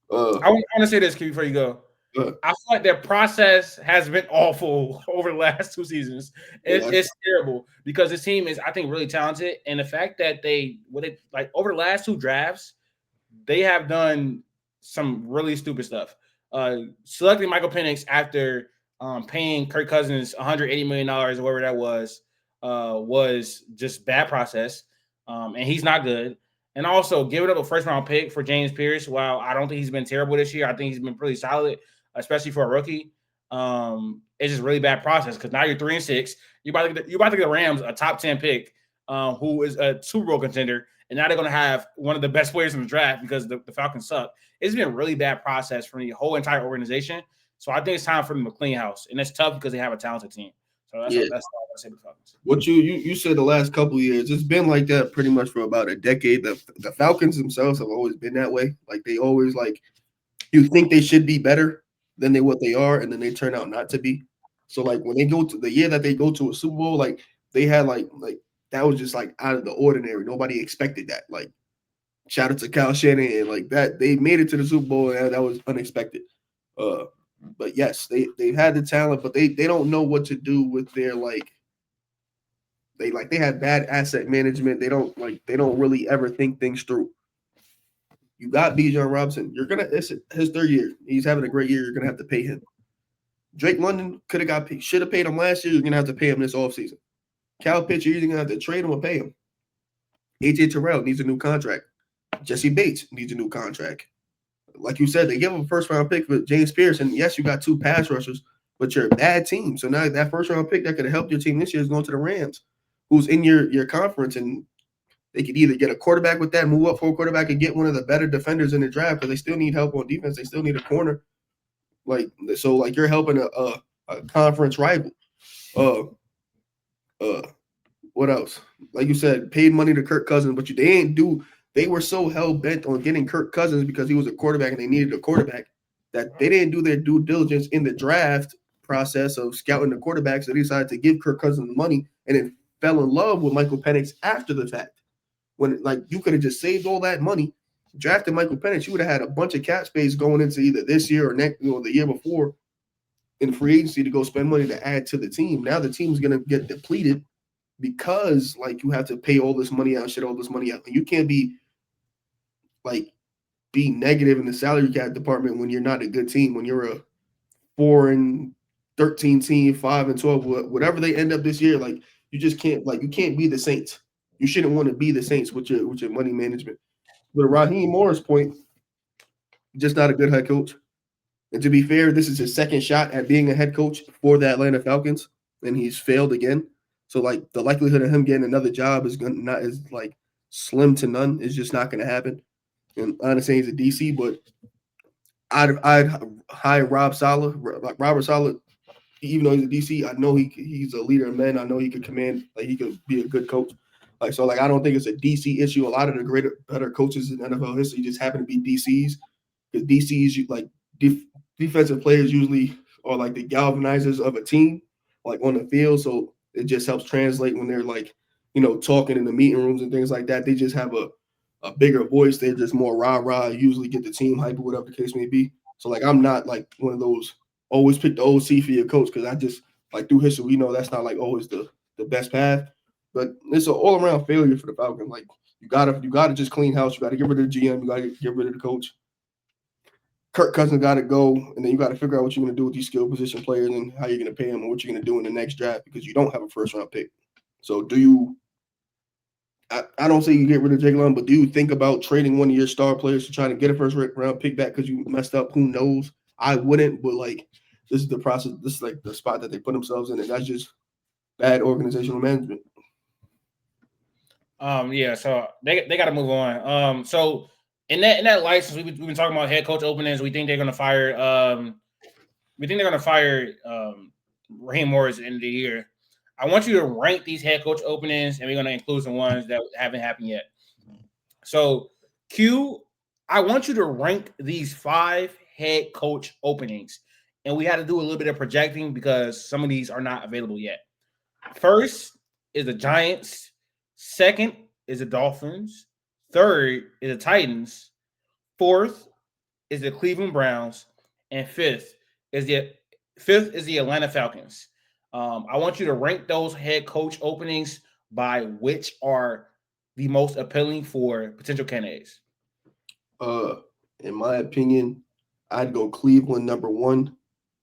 I want to say this before you go. I feel like their process has been awful over the last 2 seasons. It's terrible because this team is, I think, really talented, and the fact that over the last 2 drafts, they have done some really stupid stuff. Selecting Michael Penix after paying Kirk Cousins $180 million or whatever that was just bad process, and he's not good. And also giving up a first-round pick for James Pierce. While I don't think he's been terrible this year, I think he's been pretty solid, especially for a rookie. It's just really bad process because now you're 3-6. You're about to get the Rams a top 10 pick, who is a Super Bowl contender, and now they're going to have one of the best players in the draft because the Falcons suck. It's been a really bad process for the whole entire organization. So I think it's time for them to clean house, and it's tough because they have a talented team. So that's all I gotta say about Falcons. What you said the last couple of years, it's been like that pretty much for about a decade. The Falcons themselves have always been that way. Like they always you think they should be better than what they are, and then they turn out not to be. So like when they go to the year that they go to a Super Bowl, like they had like that was just like out of the ordinary. Nobody expected that. Like shout out to Kyle Shanahan, like that they made it to the Super Bowl, and that was unexpected. But yes, they've had the talent, but they don't know what to do with their they have bad asset management. They don't really ever think things through. You got Bijan Robinson. It's his 3rd year. He's having a great year. You're gonna have to pay him. Drake London should have paid him last year. You're gonna have to pay him this offseason. Cal Pitts, you're either gonna have to trade him or pay him. AJ Terrell needs a new contract. Jesse Bates needs a new contract. Like you said, they give him a first-round pick for James Pierce, and yes, you got 2 pass rushers, but you're a bad team. So now that first-round pick that could have helped your team this year is going to the Rams, who's in your conference, and they could either get a quarterback with that, move up for a quarterback, and get one of the better defenders in the draft because they still need help on defense. They still need a corner. So you're helping a conference rival. What else? Like you said, paid money to Kirk Cousins, but they were so hell-bent on getting Kirk Cousins because he was a quarterback and they needed a quarterback that they didn't do their due diligence in the draft process of scouting the quarterbacks. So they decided to give Kirk Cousins money and then fell in love with Michael Penix after the fact. When you could have just saved all that money, drafted Michael Penix, you would have had a bunch of cap space going into either this year or next, the year before. in free agency to go spend money to add to the team. Now the team's going to get depleted because like you have to pay all this money out, shit, all this money out. And you can't be negative in the salary cap department when you're not a good team, when you're a 4-13 team, 5-12, whatever they end up this year. Like you just can't, like you can't be the Saints. You shouldn't want to be the Saints with your money management. But Raheem Morris' point, just not a good head coach. And to be fair, this is his second shot at being a head coach for the Atlanta Falcons, and he's failed again. So like the likelihood of him getting another job is like slim to none. It's just not going to happen. And I understand he's a DC, but I'd hire Robert Saleh. Even though he's a DC, I know he's a leader of men. I know he could command, like he could be a good coach. Like so, like I don't think it's a DC issue. A lot of the better coaches in NFL history just happen to be DCs, because DCs like defensive players usually are like the galvanizers of a team, like on the field. So it just helps translate when they're like, talking in the meeting rooms and things like that. They just have a bigger voice. They're just more rah-rah, usually get the team hype or whatever the case may be. So like I'm not like one of those always pick the OC for your coach, because I just like through history, we know that's not like always the best path. But it's an all-around failure for the Falcons. Like you gotta just clean house. You gotta get rid of the GM. You gotta get rid of the coach. Kirk Cousins got to go, and then you got to figure out what you're going to do with these skill position players and how you're going to pay them and what you're going to do in the next draft, because you don't have a first-round pick. So do you – I don't say you get rid of Jake Long, but do you think about trading one of your star players to try to get a first-round pick back because you messed up? Who knows? I wouldn't, but, like, this is the process. This is, like, the spot that they put themselves in, and that's just bad organizational management. Yeah, so they got to move on. So – In that license, we've been talking about head coach openings. We think they're going to fire. Raheem Morris at the end of the year. I want you to rank these head coach openings, and we're going to include some ones that haven't happened yet. So, Q, I want you to rank these 5 head coach openings, and we had to do a little bit of projecting because some of these are not available yet. First is the Giants. Second is the Dolphins. Third is the Titans. Fourth is the Cleveland Browns. And fifth is the Atlanta Falcons. I want you to rank those head coach openings by which are the most appealing for potential candidates. In my opinion, I'd go Cleveland number 1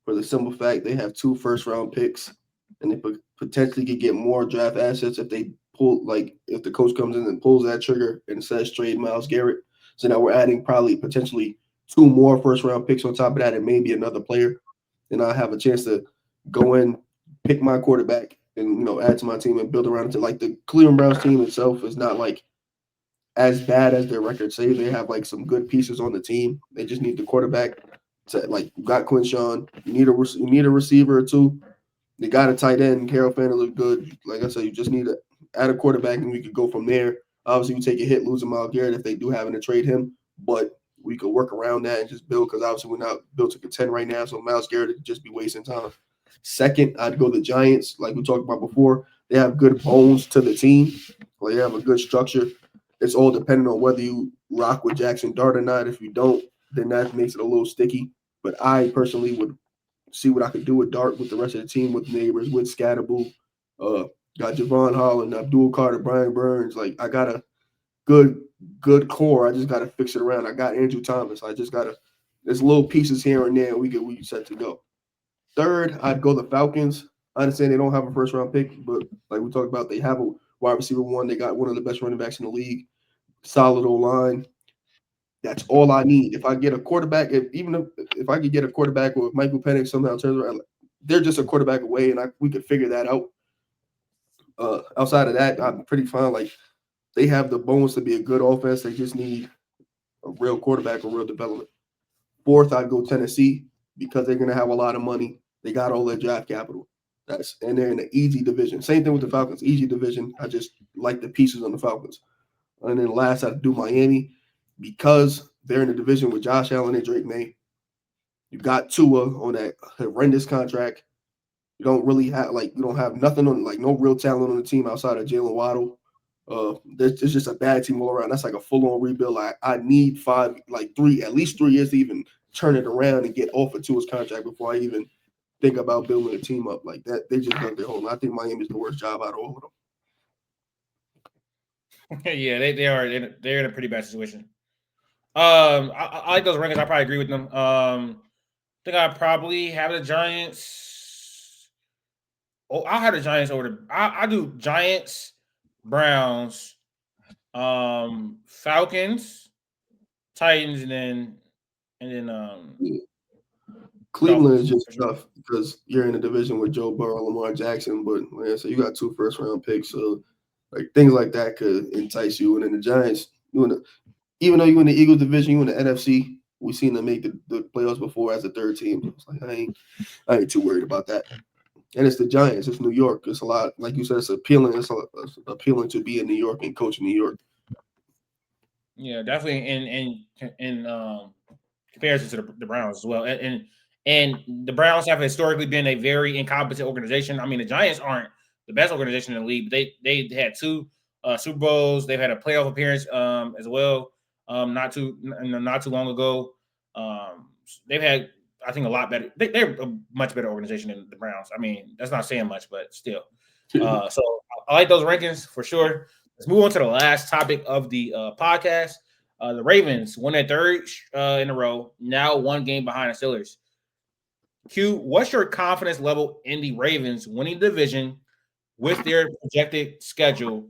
for the simple fact they have 2 first-round picks, and they potentially could get more draft assets if they if the coach comes in and pulls that trigger and says trade Myles Garrett. So now we're adding probably potentially 2 more first-round picks on top of that, and maybe another player. And I have a chance to go in, pick my quarterback, and add to my team and build around it. Like the Cleveland Browns team itself is not like as bad as their record say. They have like some good pieces on the team. They just need the quarterback to like you got Quinshawn. You need a receiver or 2. They got a tight end. Carol Fanner looked good. Like I said, you just need to add a quarterback, and we could go from there. Obviously, we take a hit losing Myles Garrett if they do having to trade him, but we could work around that and just build, because obviously we're not built to contend right now, so Myles Garrett would just be wasting time. Second, I'd go the Giants. Like we talked about before, they have good bones to the team. Like they have a good structure. It's all dependent on whether you rock with Jackson Dart or not. If you don't, then that makes it a little sticky. But I personally would see what I could do with Dart, with the rest of the team, with Neighbors, with Scatterboo. Got Javon Holland, Abdul Carter, Brian Burns. Like I got a good core. I just got to fix it around. I got Andrew Thomas. I just got to. There's little pieces here and there. We set to go. Third, I'd go the Falcons. I understand they don't have a first round pick, but like we talked about, they have a wide receiver 1. They got one of the best running backs in the league. Solid O-line. That's all I need. If I get a quarterback, if I could get a quarterback, or if Michael Penix somehow turns around, they're just a quarterback away, and we could figure that out. Outside of that, I'm pretty fine. Like they have the bones to be a good offense. They just need a real quarterback or real development. Fourth, I'd go Tennessee, because they're going to have a lot of money. They got all their draft capital. And they're in an easy division. Same thing with the Falcons, easy division. I just like the pieces on the Falcons. And then last, I'd do Miami, because they're in a division with Josh Allen and Drake May. You got Tua on that horrendous contract. You don't really have you don't have nothing on no real talent on the team outside of Jalen Waddle. There's just a bad team all around. That's like a full-on rebuild. I need at least 3 years to even turn it around and get off of Tua's contract before I even think about building a team up like that. They just dug their hole. I think Miami's the worst job out of all of them. Yeah, they're in a pretty bad situation. I like those rankings. I probably agree with them. I think I probably have the Giants. Oh, I'll have the Giants over the. I do Giants, Browns, Falcons, Titans, and then yeah. Cleveland Dolphins. is just tough because you're in a division with Joe Burrow, Lamar Jackson, but like I said, you got 2 first-round picks, so like things like that could entice you. And then the Giants, even though you in the Eagles division, you in the NFC. We've seen them make the playoffs before as a third team. So it's like I ain't too worried about that. And it's the Giants. It's New York. It's a lot, like you said, it's appealing. It's appealing to be in New York and coach in New York. Yeah, definitely. In comparison to the Browns as well, and the Browns have historically been a very incompetent organization. I mean, the Giants aren't the best organization in the league. But they had 2 Super Bowls. They've had a playoff appearance as well. Not too long ago. They've had, I think, a lot better. They're a much better organization than the Browns. I mean, that's not saying much, but still. So I like those rankings for sure. Let's move on to the last topic of the podcast. The Ravens won their 3rd in a row, now 1 game behind the Steelers. Q, what's your confidence level in the Ravens winning the division with their projected schedule?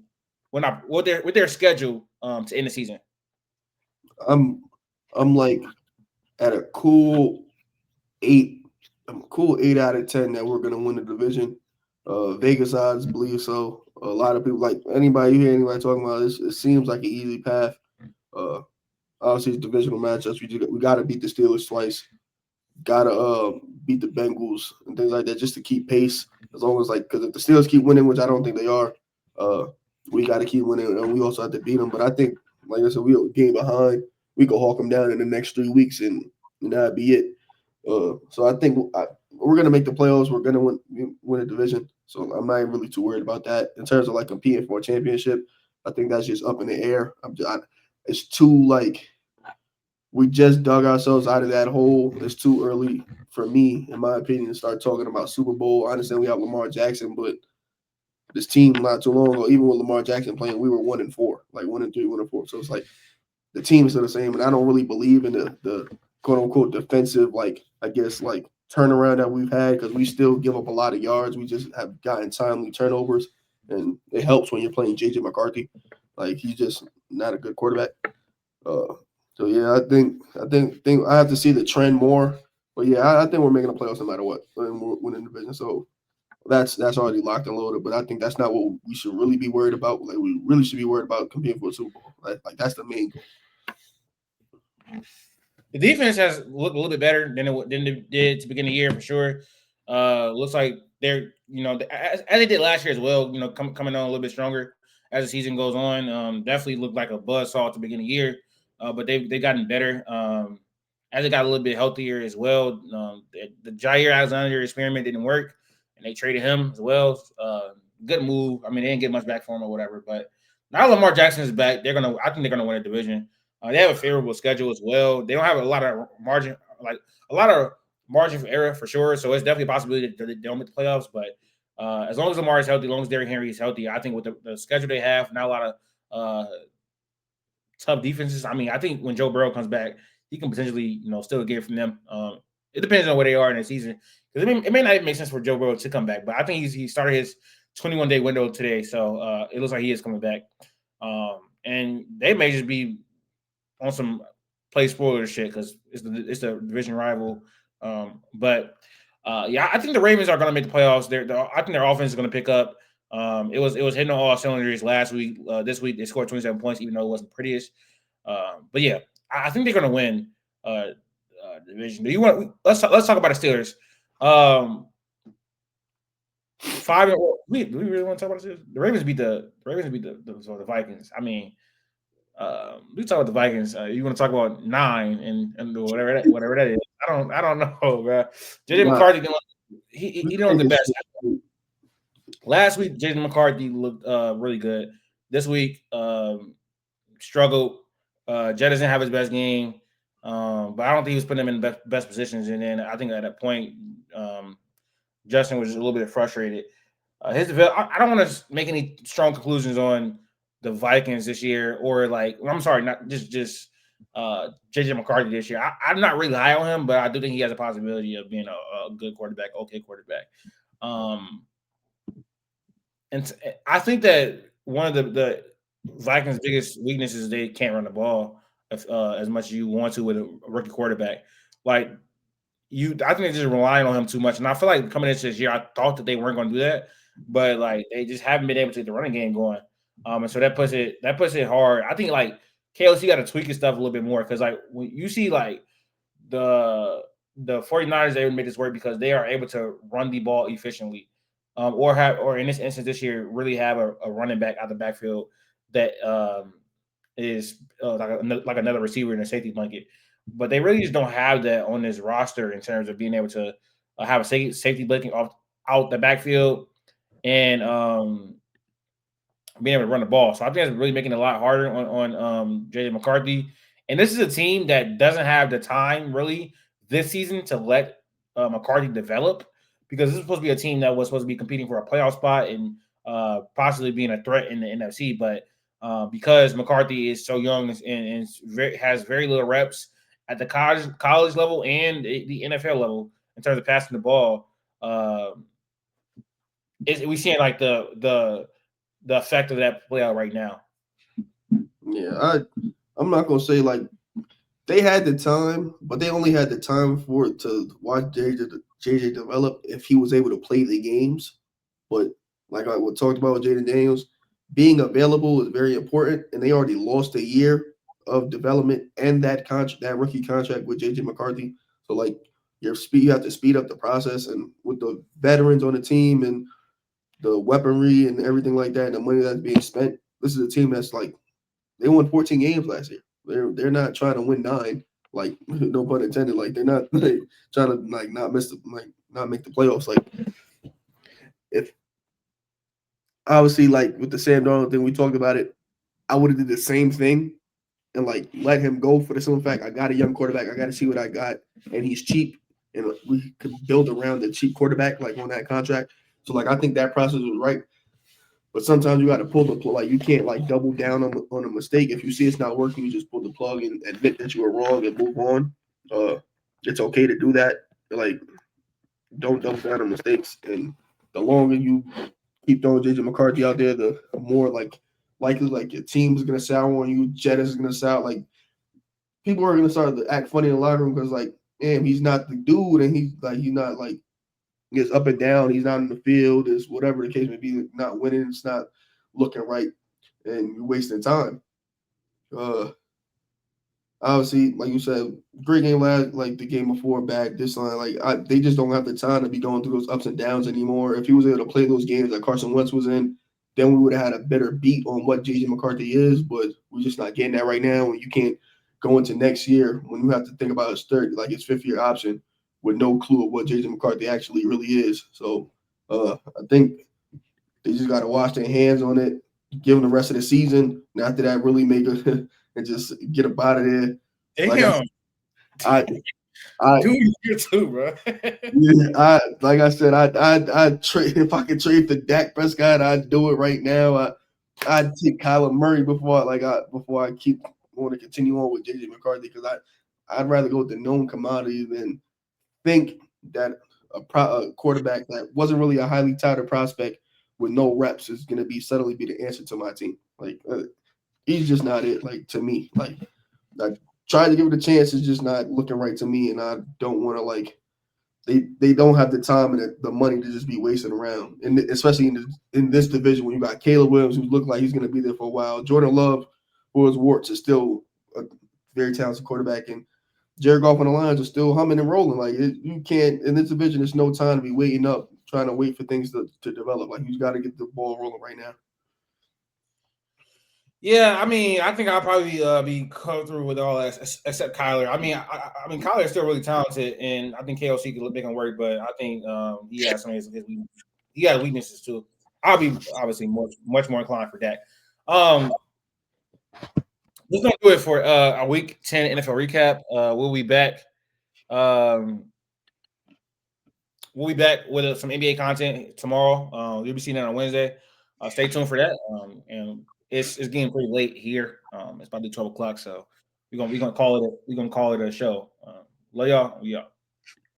With their schedule to end the season? I'm like at a cool 8. I'm cool 8 out of 10 that we're gonna win the division. Vegas odds believe so. A lot of people, like anybody you hear anybody talking about this, it seems like an easy path. Obviously, it's divisional matchups. We got to beat the Steelers twice. Got to beat the Bengals and things like that just to keep pace. As long as because if the Steelers keep winning, which I don't think they are, we got to keep winning, and we also have to beat them. But I think, like I said, we're a game behind. We can hawk them down in the next 3 weeks, and that'd be it. So I think we're gonna make the playoffs. We're gonna win a division. So I'm not even really too worried about that. In terms of competing for a championship, I think that's just up in the air. It's too we just dug ourselves out of that hole. It's too early for me, in my opinion, to start talking about Super Bowl. I understand we have Lamar Jackson, but this team not too long ago, even with Lamar Jackson playing, we were 1-4, 1-3, 1-4. So it's the team is still the same, and I don't really believe in the quote unquote defensive, turnaround that we've had because we still give up a lot of yards. We just have gotten timely turnovers, and it helps when you're playing JJ McCarthy. He's just not a good quarterback. So yeah, I think I have to see the trend more. But yeah, I think we're making the playoffs no matter what, and we're winning the division. So that's already locked and loaded. But I think that's not what we should really be worried about. We really should be worried about competing for a Super Bowl. That's the main goal. The defense has looked a little bit better than it did to begin the year for sure. Looks like they're as they did last year as well. Coming on a little bit stronger as the season goes on. Definitely looked like a buzzsaw at the beginning of the year, but they've gotten better as they got a little bit healthier as well. The Jair Alexander experiment didn't work, and they traded him as well. Good move. I mean, they didn't get much back for him or whatever, but now Lamar Jackson is back. I think they're gonna win a division. They have a favorable schedule as well. They don't have a lot of margin for error for sure. So it's definitely a possibility that they don't make the playoffs. But as long as Lamar is healthy, as long as Derrick Henry is healthy, I think with the schedule they have, not a lot of tough defenses. I mean, I think when Joe Burrow comes back, he can potentially still get from them. It depends on where they are in the season because it may not even make sense for Joe Burrow to come back. But I think he started his 21-day window today, so it looks like he is coming back. And they may just be on some play spoiler shit because it's the division rival. But I think the Ravens are going to make the playoffs. I think their offense is going to pick up. It was hitting on all cylinders last week. This week they scored 27 points, even though it wasn't the prettiest. But yeah, I think they're going to win the division. Do you want? Let's talk about the Steelers. 5 and we really want to talk about the Steelers? The Ravens beat the Vikings. I mean. We talk about the Vikings. You want to talk about 9 and whatever that is? I don't know, bro. JJ McCarthy he doing the best. Last week, JJ McCarthy looked really good. This week, struggled. Jed doesn't have his best game, but I don't think he was putting him in best positions. And then I think at that point, Justin was just a little bit frustrated. I don't want to make any strong conclusions on the Vikings this year, or like I'm sorry, not just JJ McCarthy this year. I'm not really high on him, but I do think he has a possibility of being a good quarterback, okay quarterback. And I think that one of the Vikings' biggest weaknesses is they can't run the ball as much as you want to with a rookie quarterback. Like I think they're just relying on him too much. And I feel like coming into this year, I thought that they weren't going to do that, but like they just haven't been able to get the running game going. And so that puts it hard. I think like KLC got to tweak his stuff a little bit more because like when you see like the 49ers, they would make this work because they are able to run the ball efficiently. Or in this instance this year, really have a running back out the backfield that is like another receiver in a safety blanket. But they really just don't have that on this roster in terms of being able to have a safety blanket out the backfield and being able to run the ball. So I think that's really making it a lot harder on JJ McCarthy. And this is a team that doesn't have the time really this season to let McCarthy develop, because this is supposed to be a team that was supposed to be competing for a playoff spot and possibly being a threat in the NFC. But because McCarthy is so young and has very little reps at the college level and the NFL level in terms of passing the ball, we seeing like the effect of that play out right now. Yeah, I'm not gonna say like they had the time, but they only had the time for it to watch JJ develop if he was able to play the games. But like I talked about with Jaden Daniels, being available is very important, and they already lost a year of development and that rookie contract with JJ McCarthy. So like you have to speed up the process, and with the veterans on the team and the weaponry and everything like that, and the money that's being spent, this is a team that's like they won 14 games last year. They're not trying to win 9, like no pun intended. Like they're not like, trying to like not make the playoffs. Like if obviously like with the Sam Darnold thing, we talked about it. I would have did the same thing and like let him go for the simple fact I got a young quarterback. I got to see what I got, and he's cheap, and we could build around the cheap quarterback like on that contract. So like I think that process was right. But sometimes you got to pull the plug. Like you can't like double down on a mistake. If you see it's not working, you just pull the plug and admit that you were wrong and move on. It's okay to do that. Like don't double down on mistakes. And the longer you keep throwing JJ McCarthy out there, the more likely like your team is gonna sour on you. Jettis is gonna sound like people are gonna start to act funny in the locker room because like, damn, he's not the dude, and he's not like. It's up and down. He's not in the field. It's whatever the case may be. Not winning. It's not looking right, and you're wasting time. Obviously, like you said, great game last, like the game before, back this line. Like they just don't have the time to be going through those ups and downs anymore. If he was able to play those games that Carson Wentz was in, then we would have had a better beat on what JJ McCarthy is. But we're just not getting that right now. And you can't go into next year when you have to think about his his 5th-year option with no clue of what JJ McCarthy actually really is. So I think they just got to wash their hands on it, give them the rest of the season, and after that, really make it and just get up out of there. Damn. I do you too, bro. Yeah, like I said, I trade if I could trade for Dak Prescott, I'd do it right now. I'd take Kyler Murray before I keep want to continue on with JJ McCarthy because I'd rather go with the known commodity than think that a quarterback that wasn't really a highly touted prospect with no reps is going to suddenly be the answer to my team. Like he's just not it. Like to me, like I tried to give it a chance. It's just not looking right to me, and I don't want to like. They don't have the time and the money to just be wasting around, and especially in this division when you got Caleb Williams, who looks like he's going to be there for a while. Jordan Love, who his warts, is still a very talented quarterback, and Jared Goff on the Lions are still humming and rolling. Like you can't in this division. There's no time to be waiting up, trying to wait for things to develop. Like you got to get the ball rolling right now. Yeah, I mean, I think I'll probably be cut through with all that except Kyler. I mean, Kyler is still really talented, and I think KLC can make him work. But I think he has some of his he has weaknesses too. I'll be obviously much more inclined for that. Let's not do it for a Week 10 NFL recap. We'll be back We'll be back with some NBA content tomorrow. You'll be seeing that on Wednesday. Stay tuned for that. And it's getting pretty late here. It's about to be 12 o'clock, so we're gonna call it a show. Love y'all. We out.